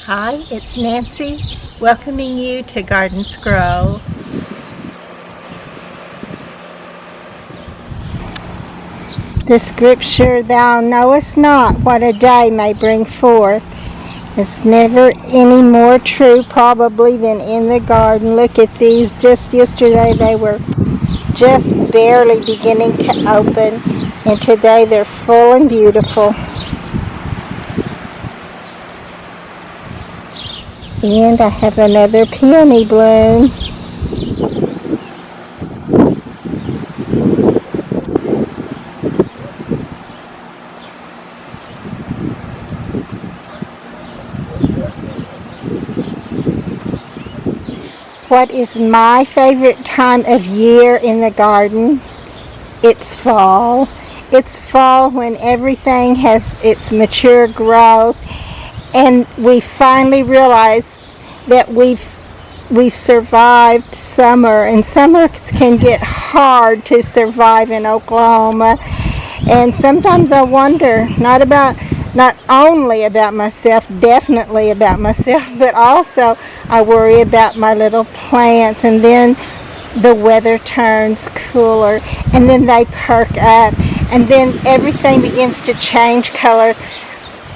Hi, it's Nancy, welcoming you to Garden Scroll. The scripture, "Thou knowest not what a day may bring forth," is never any more true probably than in the garden. Look at these. Just yesterday they were just barely beginning to open, and today they're full and beautiful. And I have another peony bloom. What is my favorite time of year in the garden? It's fall. It's fall when everything has its mature growth, and we finally realize that we've survived summer, and summer can get hard to survive in Oklahoma. And sometimes I wonder, not only about myself, definitely about myself, but also I worry about my little plants, and then the weather turns cooler, and then they perk up, and then everything begins to change color.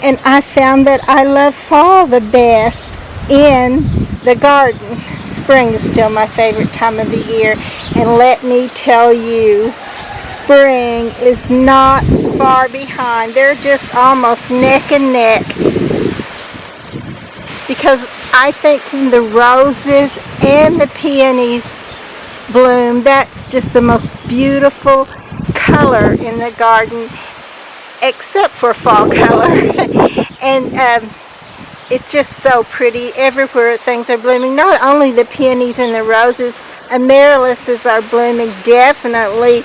And I found that I love fall the best in the garden. Spring is still my favorite time of the year, and let me tell you, spring is not far behind. They're just almost neck and neck, because I think when the roses and the peonies bloom, that's just the most beautiful color in the garden, except for fall color. And it's just so pretty everywhere. Things are blooming, not only the peonies and the roses. Amaryllises are blooming, definitely.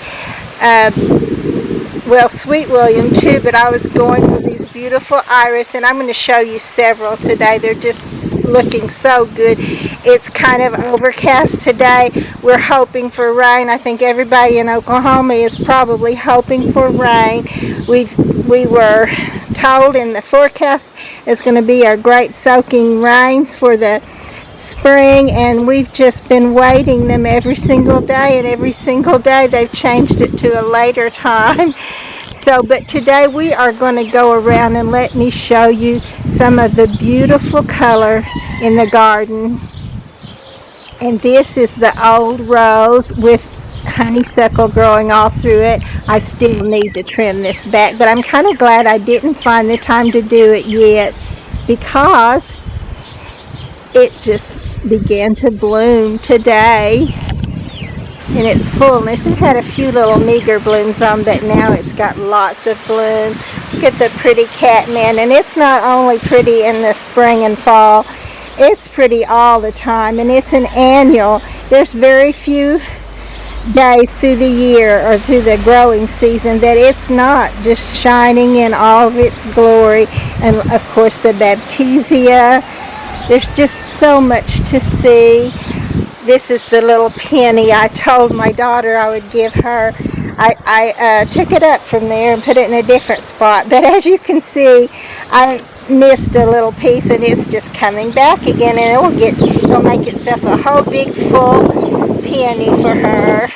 Sweet William too, but I was going for these beautiful iris, and I'm going to show you several today. They're just looking so good. It's kind of overcast today. We're hoping for rain. I think everybody in Oklahoma is probably hoping for rain. We were told in the forecast it's going to be our great soaking rains for the spring, and we've just been waiting them every single day, and every single day they've changed it to a later time. But today we are going to go around and let me show you some of the beautiful color in the garden. And this is the old rose with honeysuckle growing all through it. I still need to trim this back, but I'm kind of glad I didn't find the time to do it yet, because it just began to bloom today in its fullness. It had a few little meager blooms on, but now it's got lots of bloom. Look at the pretty catmint, and it's not only pretty in the spring and fall, it's pretty all the time, and it's an annual. There's very few days through the year or through the growing season that it's not just shining in all of its glory. And of course the baptisia. There's just so much to see. This is the little penny I told my daughter I would give her. I took it up from there and put it in a different spot, but as you can see, I missed a little piece, and it's just coming back again, and it'll make itself a whole big full peony for her.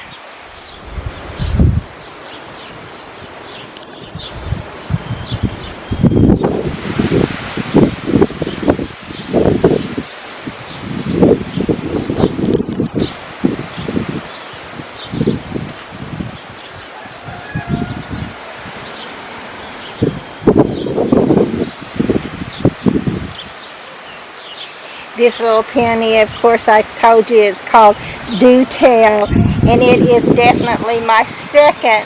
This little peony, of course, I told you it's called Do Tell, and it is definitely my second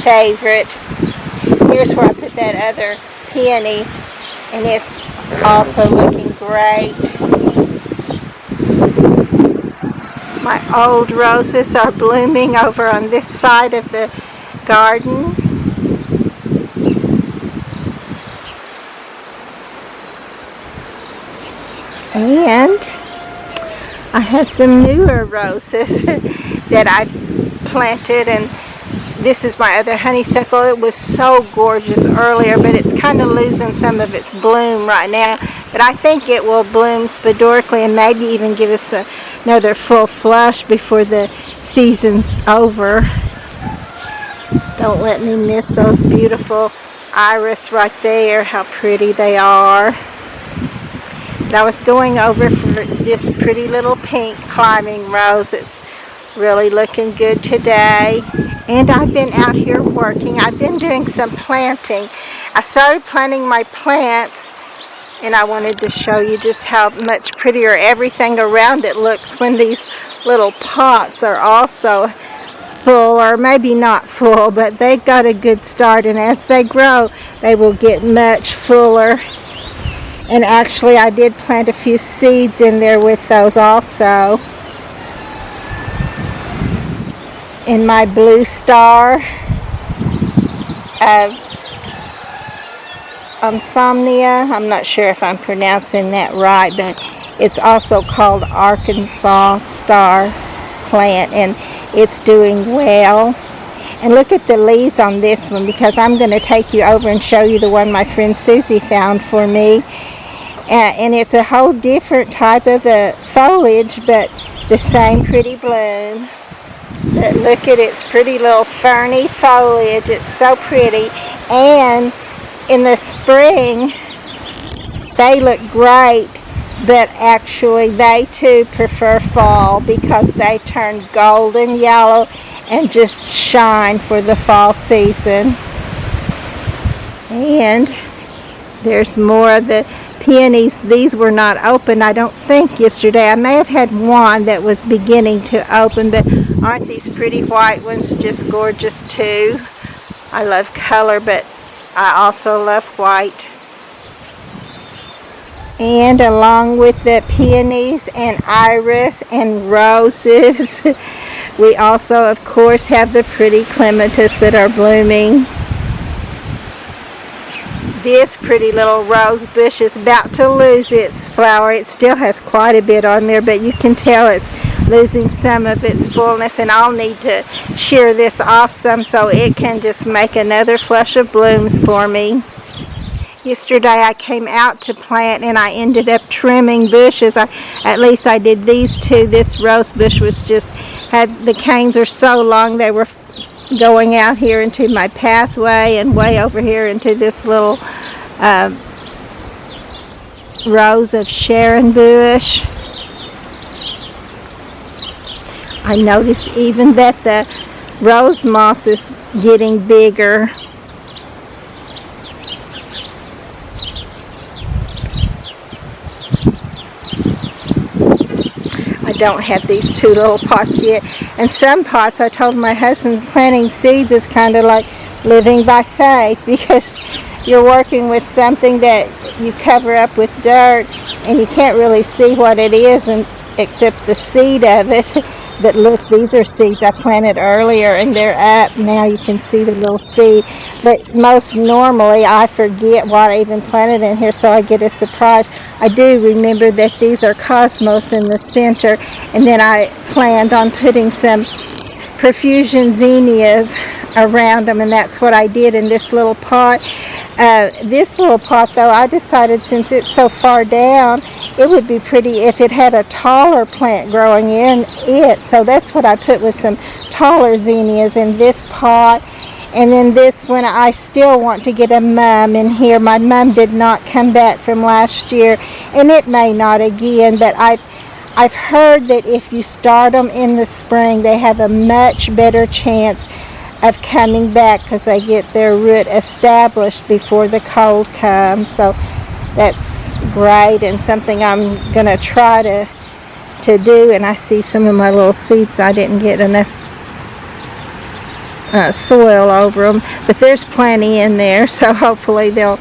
favorite. Here's where I put that other peony, and it's also looking great. My old roses are blooming over on this side of the garden. And I have some newer roses that I've planted, and this is my other honeysuckle. It was so gorgeous earlier, but it's kind of losing some of its bloom right now. But I think it will bloom sporadically and maybe even give us another full flush before the season's over. Don't let me miss those beautiful iris right there. How pretty they are. And I was going over for this pretty little pink climbing rose. It's really looking good today. And I've been out here working. I've been doing some planting. I started planting my plants, and I wanted to show you just how much prettier everything around it looks when these little pots are also full, or maybe not full, but they got a good start, and as they grow they will get much fuller. And actually I did plant a few seeds in there with those also. In my blue star Insomnia, I'm not sure if I'm pronouncing that right, but it's also called Arkansas star plant, and it's doing well. And look at the leaves on this one, because I'm going to take you over and show you the one my friend Susie found for me. And it's a whole different type of foliage, but the same pretty bloom. But look at its pretty little ferny foliage. It's so pretty. And in the spring they look great, but actually they too prefer fall because they turn golden yellow and just shine for the fall season. And there's more of the peonies. These were not open, I don't think, yesterday. I may have had one that was beginning to open, but aren't these pretty white ones just gorgeous too? I love color, but I also love white. And along with the peonies and iris and roses, we also of course have the pretty clematis that are blooming. This pretty little rose bush is about to lose its flower. It still has quite a bit on there, but you can tell it's losing some of its fullness, and I'll need to shear this off some so it can just make another flush of blooms for me. Yesterday I came out to plant and I ended up trimming bushes. At least I did these two. This rose bush was just the canes are so long they were going out here into my pathway and way over here into this little rose of Sharon bush. I noticed even that the rose moss is getting bigger. I don't have these two little pots yet. And some pots, I told my husband, planting seeds is kind of like living by faith, because you're working with something that you cover up with dirt and you can't really see what it is except the seed of it. But look, these are seeds I planted earlier and they're up. Now you can see the little seed. But most normally I forget what I even planted in here, so I get a surprise. I do remember that these are cosmos in the center, and then I planned on putting some profusion zinnias around them, and that's what I did in this little pot. This little pot though, I decided since it's so far down, it would be pretty if it had a taller plant growing in it. So that's what I put, with some taller zinnias in this pot. And then this one, I still want to get a mum in here. My mum did not come back from last year, and it may not again, but I've heard that if you start them in the spring, they have a much better chance of coming back because they get their root established before the cold comes. So that's great and something I'm going to try to do. And I see some of my little seeds, I didn't get enough soil over them, but there's plenty in there, so hopefully they'll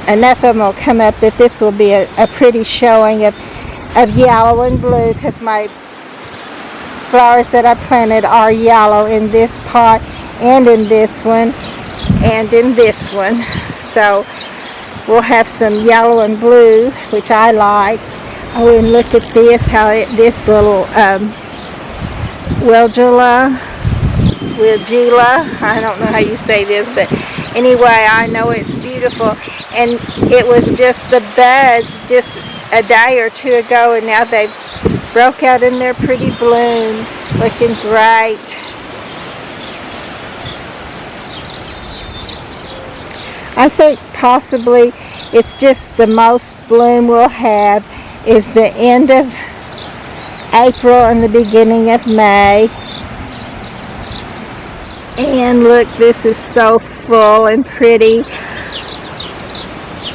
enough of them will come up that this will be a pretty showing of yellow and blue, because my flowers that I planted are yellow in this pot and in this one and in this one. So we'll have some yellow and blue, which I like. Oh, and look at this, this little Wilgula, I don't know how you say this, but anyway, I know it's beautiful. beautiful. And it was just the buds just a day or two ago, and now they broke out in their pretty bloom, looking great. I think possibly it's just the most bloom we'll have is the end of April and the beginning of May. And look, this is so full and pretty.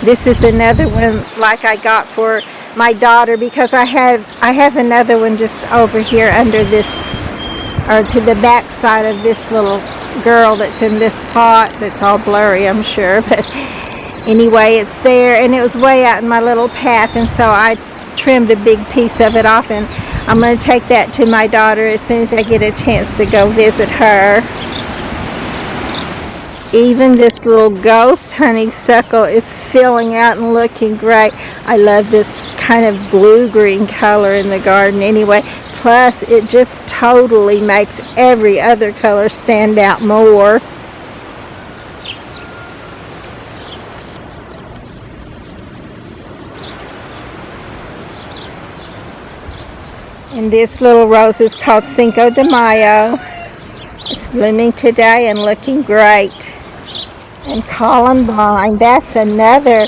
This is another one like I got for my daughter, because I have another one just over here under this, or to the back side of this little girl that's in this pot that's all blurry, I'm sure, but anyway, it's there, and it was way out in my little path, and so I trimmed a big piece of it off, and I'm going to take that to my daughter as soon as I get a chance to go visit her. Even this little ghost honeysuckle is filling out and looking great. I love this kind of blue-green color in the garden anyway. Plus, it just totally makes every other color stand out more. And this little rose is called Cinco de Mayo. It's blooming today and looking great. And columbine, that's another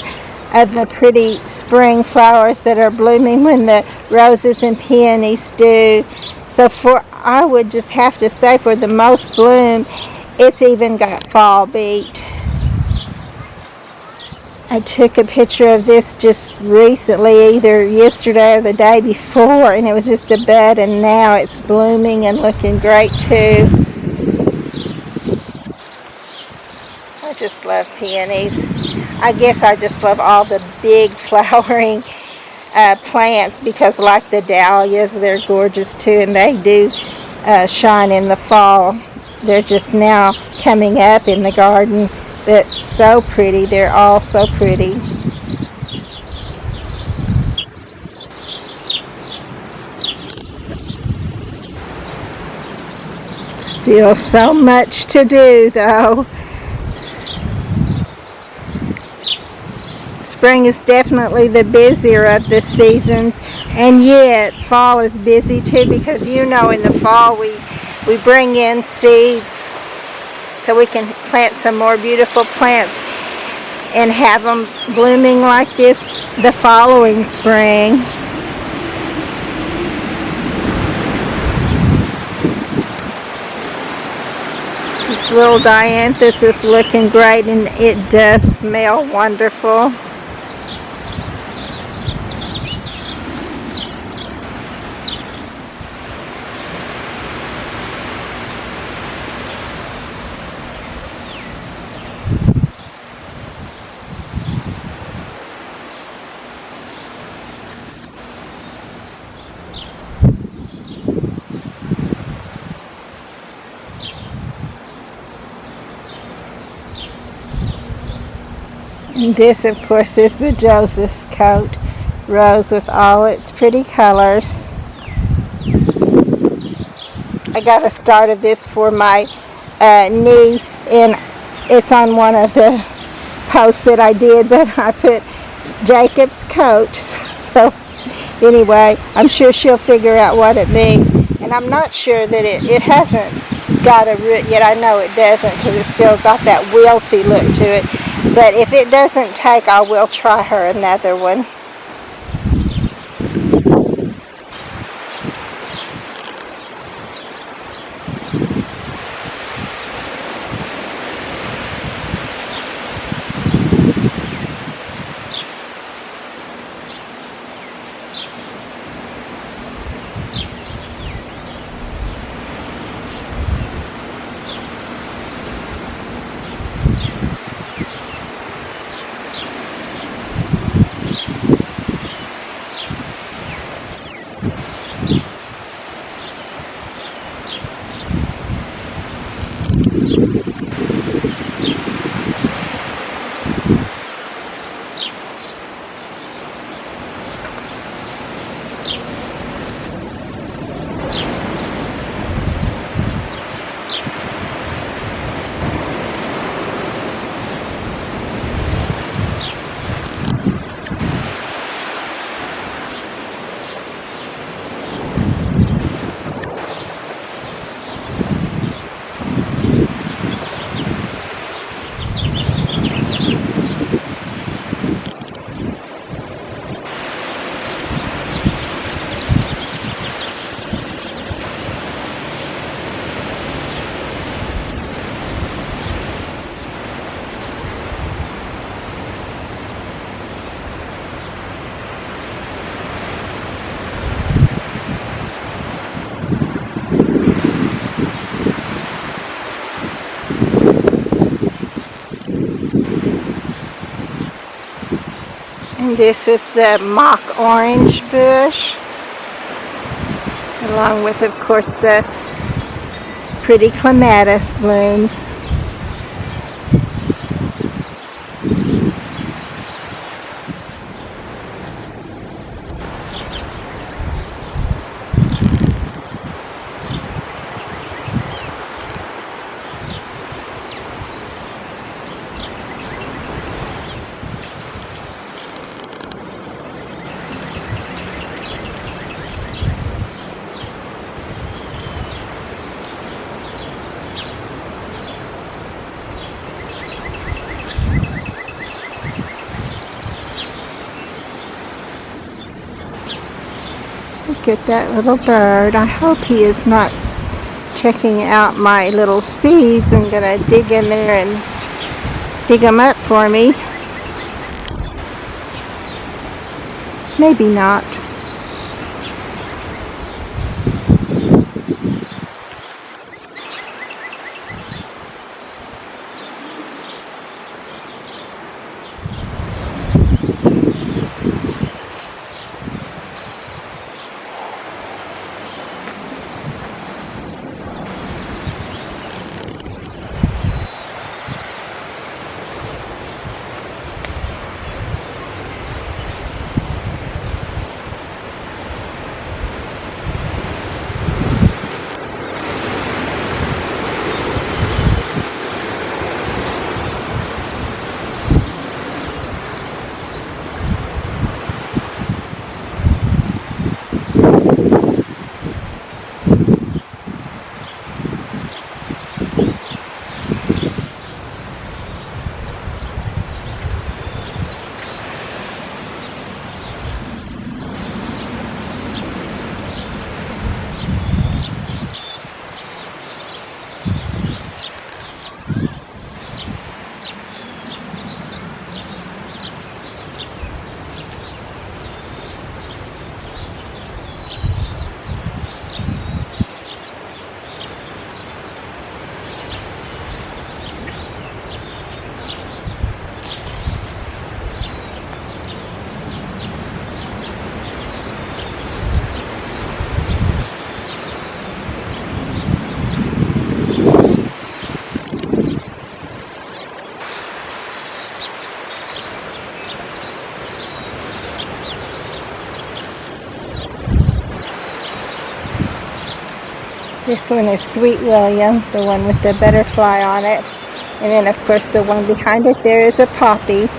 of the pretty spring flowers that are blooming when the roses and peonies do. So I would just have to say, for the most bloom, it's even got fall beat. I took a picture of this just recently, either yesterday or the day before, and it was just a bud, and now it's blooming and looking great too. I just love peonies. I guess I just love all the big flowering plants, because like the dahlias, they're gorgeous too, and they do shine in the fall. They're just now coming up in the garden. That's so pretty. They're all so pretty. Still so much to do though. Spring is definitely the busier of the seasons, and yet fall is busy too, because in the fall we bring in seeds so we can plant some more beautiful plants and have them blooming like this the following spring. This little dianthus is looking great, and it does smell wonderful. And this, of course, is the Joseph's coat rose with all its pretty colors. I got a start of this for my niece, and it's on one of the posts that I did, but I put Jacob's coat. So anyway, I'm sure she'll figure out what it means. And I'm not sure that it hasn't got a root yet. I know it doesn't, because it's still got that wilty look to it. But if it doesn't take, I will try her another one. This is the mock orange bush, along with, of course, the pretty clematis blooms. Look at that little bird. I hope he is not checking out my little seeds and gonna dig in there and dig them up for me. Maybe not. This one is Sweet William, the one with the butterfly on it. And then, of course, the one behind it there is a poppy.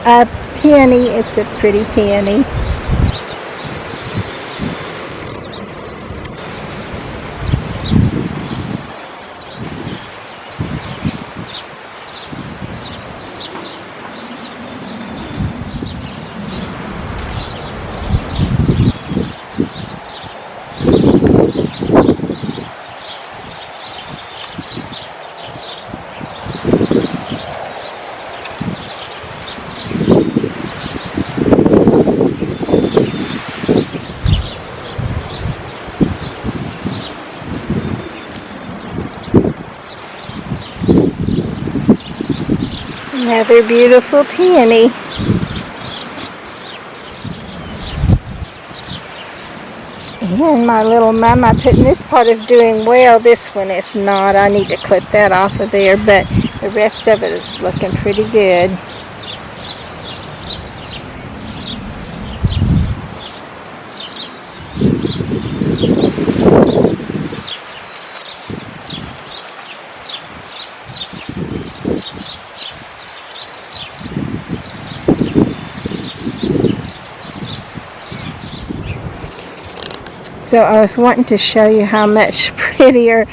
A peony, it's a pretty peony. Another beautiful peony. And my little mum I put in this pot is doing well. This one is not. I need to clip that off of there, but the rest of it is looking pretty good. So I was wanting to show you how much prettier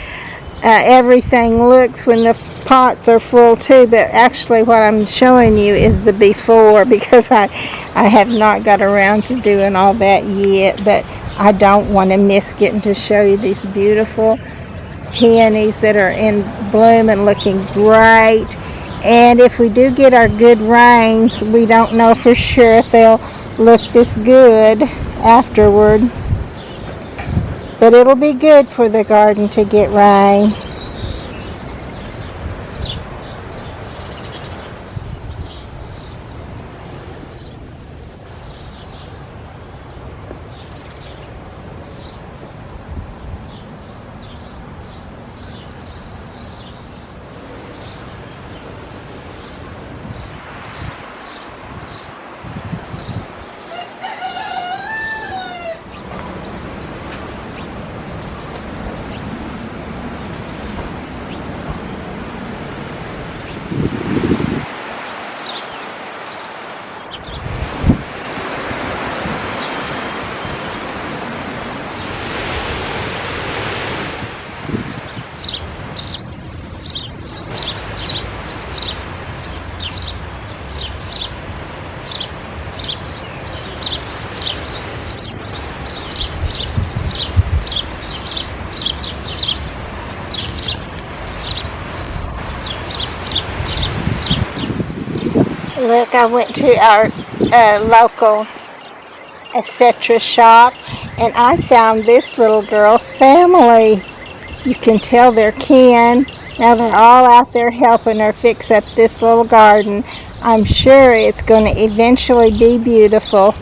everything looks when the pots are full too, but actually what I'm showing you is the before, because I have not got around to doing all that yet, but I don't want to miss getting to show you these beautiful peonies that are in bloom and looking great. And if we do get our good rains, we don't know for sure if they'll look this good afterward. But it'll be good for the garden to get rain. back, I went to our local etc. shop, and I found this little girl's family. You can tell they're kin. Now they're all out there helping her fix up this little garden. I'm sure it's going to eventually be beautiful.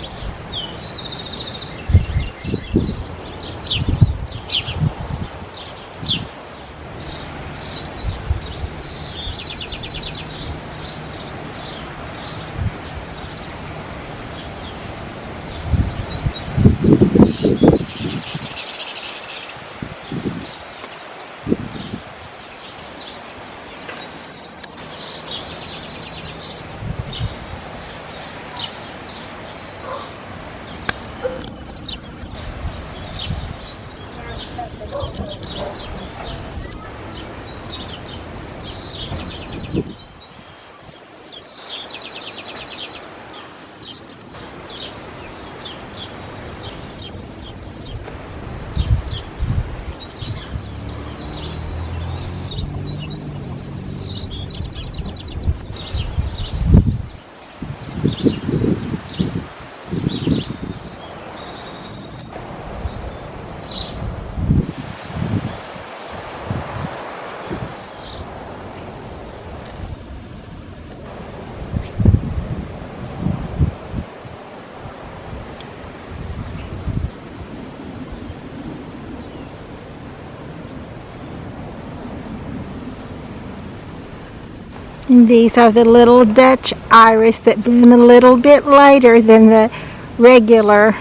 And these are the little Dutch iris that bloom a little bit later than the regular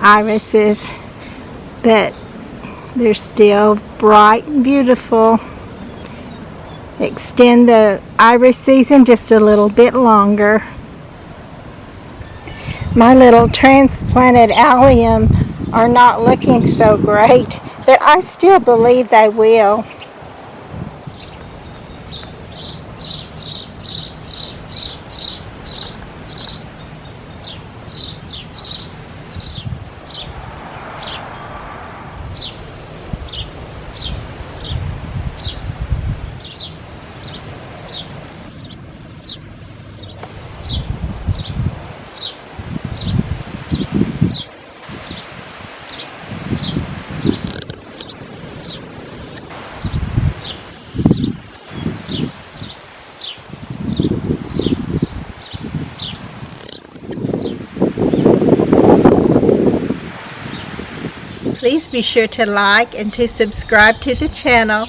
irises, but they're still bright and beautiful. Extend the iris season just a little bit longer. My little transplanted allium are not looking so great, but I still believe they will. Please be sure to like and to subscribe to the channel.